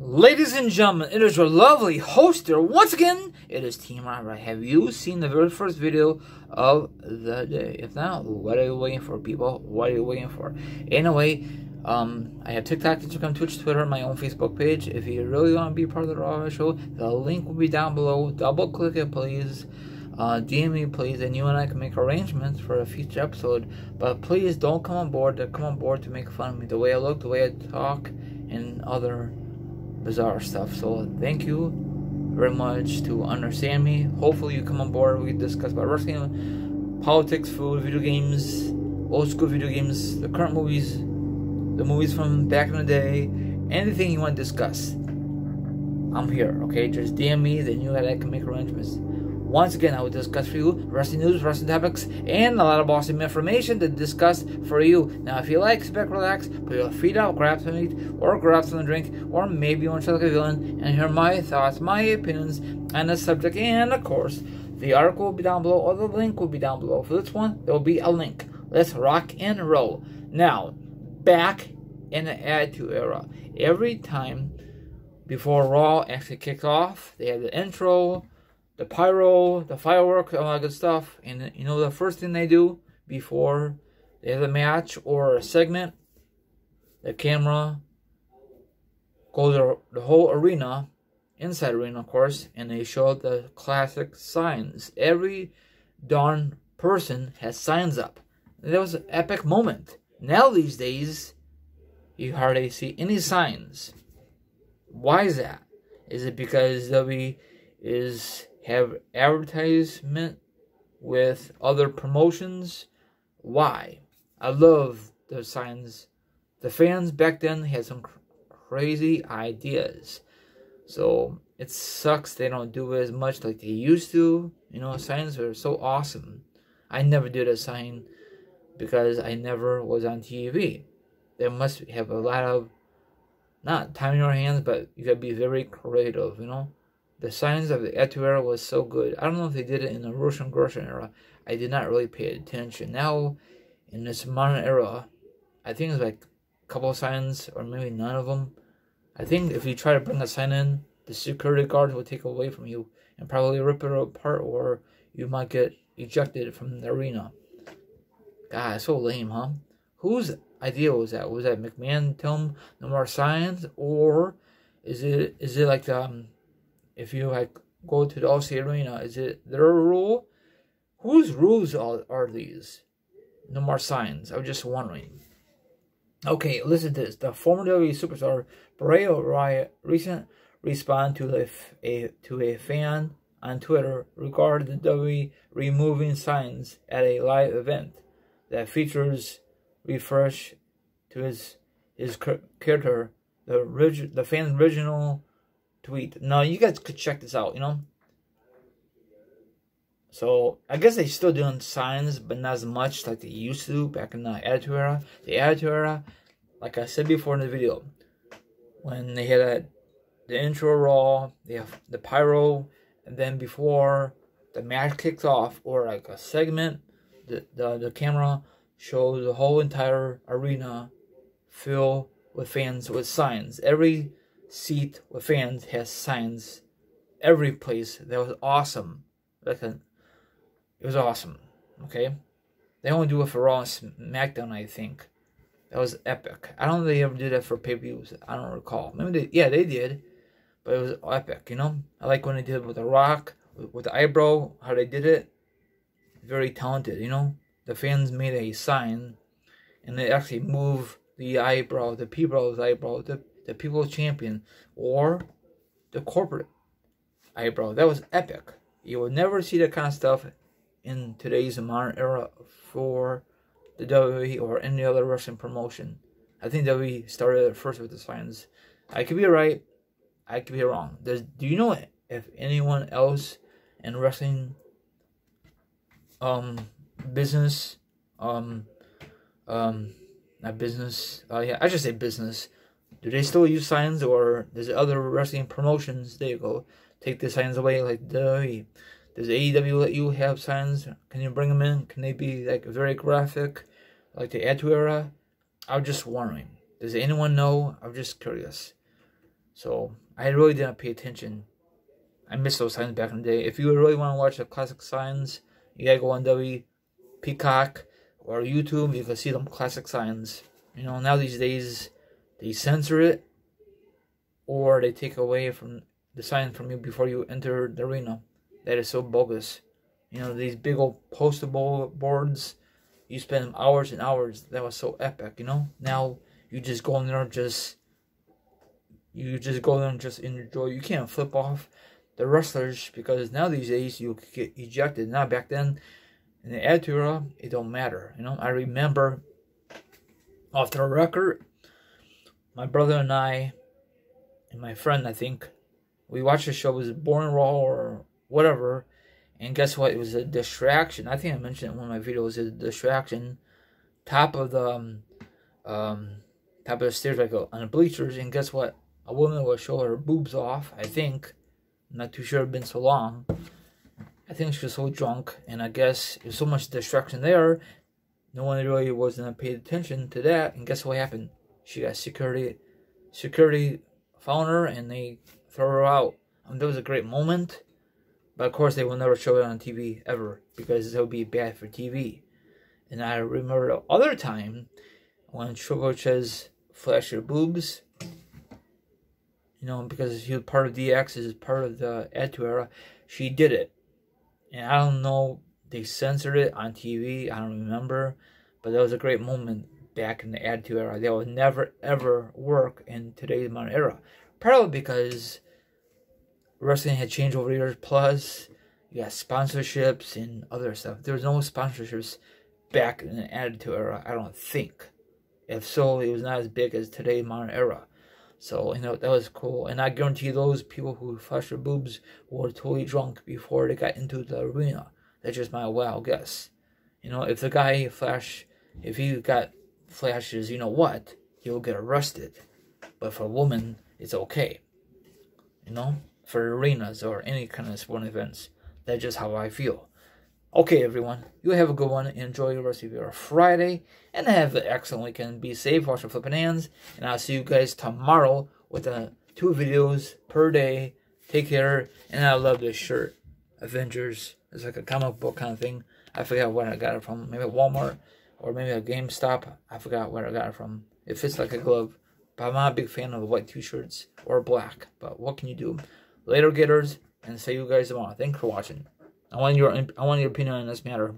Ladies and gentlemen, it is your lovely host here. Once again, it is Team Robert. Have you seen the very first video of the day? If not, what are you waiting for, people? What are you waiting for? Anyway, I have TikTok, Instagram, Twitch, Twitter, my own Facebook page. If you really want to be part of the Raw show, the link will be down below. Double click it, please. DM me, please, and you and I can make arrangements for a future episode. But please don't come on board to make fun of me, the way I look, the way I talk, and other bizarre stuff. So thank you very much to understand me. Hopefully you come on board. We can discuss about wrestling, politics, food, video games, old school video games, the current movies, the movies from back in the day, anything you want to discuss. I'm here, okay? Just DM me, then you and I can make arrangements. Once again, I will discuss for you wrestling news, wrestling topics, and a lot of awesome information to discuss for you. Now, if you like, sit back, relax, put your feet up, grab some meat, or grab some drink, or maybe you want to check a villain and hear my thoughts, my opinions on the subject. And, of course, the article will be down below, or the link will be down below. For this one, there will be a link. Let's rock and roll. Now, back in the Attitude Era, every time before Raw actually kicked off, they had the intro, the pyro, the fireworks, all that good stuff. And you know the first thing they do before they have a match or a segment? The camera goes to the whole arena, inside arena of course, and they show the classic signs. Every darn person has signs up. That was an epic moment. Now these days, you hardly see any signs. Why is that? Is it because WWE have advertisement with other promotions? Why? I love the signs. The fans back then had some crazy ideas. So it sucks they don't do it as much like they used to. You know, signs are so awesome. I never did a sign because I never was on TV. They must have a lot of, not time in your hands, but you gotta be very creative, you know. The signs of the Attitude Era was so good. I don't know if they did it in the Russian era. I did not really pay attention. Now, in this modern era, I think it's like a couple of signs, or maybe none of them. I think if you try to bring a sign in, the security guards will take it away from you and probably rip it apart, or you might get ejected from the arena. God, so lame, huh? Whose idea was that? Was that McMahon tell him no more signs, or is it like if you like go to the Allstate Arena, is it their rule? Whose rules are these? No more signs. I was just wondering. Okay, listen to this. The former WWE superstar Bray Wyatt recently responded to a fan on Twitter regarding the WWE removing signs at a live event that features refresh to his character, the fan's original tweet. Now, you guys could check this out, you know. So, I guess they're still doing signs, but not as much like they used to back in the Attitude Era. The Attitude Era, like I said before in the video, when they had the intro Raw, they have the pyro, and then before the match kicks off, or like a segment, the camera shows the whole entire arena filled with fans with signs. Every seat with fans has signs. Every place. That was awesome. It was awesome. Okay? They only do it for Raw and SmackDown, I think. That was epic. I don't know if they ever did that for pay-per-views. I don't recall. Maybe they did. But it was epic, you know? I like when they did it with The Rock, with the eyebrow, how they did it. Very talented, you know? The fans made a sign, and they actually moved the eyebrow, the people's eyebrow, the people's champion, or the corporate eyebrow. That was epic. You will never see that kind of stuff in today's modern era for the WWE or any other wrestling promotion. I think WWE started it first with the signs. I could be right. I could be wrong. Do you know if anyone else in wrestling business, not business, yeah, I should say business. Do they still use signs, or does other wrestling promotions, there you go, take the signs away like WWE? Does AEW let you have signs? Can you bring them in? Can they be like very graphic, like the Attitude Era? I'm just wondering. Does anyone know? I'm just curious. So I really didn't pay attention. I missed those signs back in the day. If you really want to watch the classic signs, you gotta go on Peacock or YouTube. You can see them classic signs. You know, now these days they censor it, or they take away from the sign from you before you enter the arena. That is so bogus. You know, these big old poster boards, you spend hours and hours. That was so epic, you know. Now you just go in there and just enjoy. You can't flip off the wrestlers, because now these days you could get ejected. Now back then, in the Attitude Era, it don't matter. You know, I remember off the record, my brother and I, and my friend, I think, we watched the show. It was Born Raw or whatever, and guess what? It was a distraction. I think I mentioned it in one of my videos. It was a distraction. Top of the stairs, like on the bleachers, and guess what? A woman will show her boobs off. I think. I'm not too sure. It's been so long. I think she was so drunk, and I guess there's so much distraction there. No one really wasn't paying attention to that, and guess what happened? She got security found her, and they throw her out. That was a great moment, but of course they will never show it on TV ever, because it would be bad for TV. And I remember the other time when Triple H has flashed her boobs, you know, because he was part of DX, is part of the Attitude Era. She did it, and I don't know, they censored it on TV. I don't remember, but that was a great moment back in the Attitude Era. That would never ever work in today's modern era. Probably because wrestling had changed over the years. Plus, you got sponsorships and other stuff. There was no sponsorships back in the Attitude Era, I don't think. If so, it was not as big as today's modern era. So, you know, that was cool. And I guarantee those people who flashed their boobs were totally drunk before they got into the arena. That's just my wild guess. You know, if the guy if he got flashes, you know what? He'll get arrested. But for a woman, it's okay. You know? For arenas or any kind of sporting events. That's just how I feel. Okay, everyone. You have a good one. Enjoy the rest of your Friday. And have an excellent weekend. Be safe. Wash your flipping hands. And I'll see you guys tomorrow with 2 videos per day. Take care. And I love this shirt. Avengers. It's like a comic book kind of thing. I forgot where I got it from. Maybe Walmart. Or maybe a GameStop. I forgot where I got it from. It fits like a glove. But I'm not a big fan of the white t-shirts. Or black. But what can you do? Later, getters. And see you guys tomorrow. Thanks for watching. I want your opinion on this matter.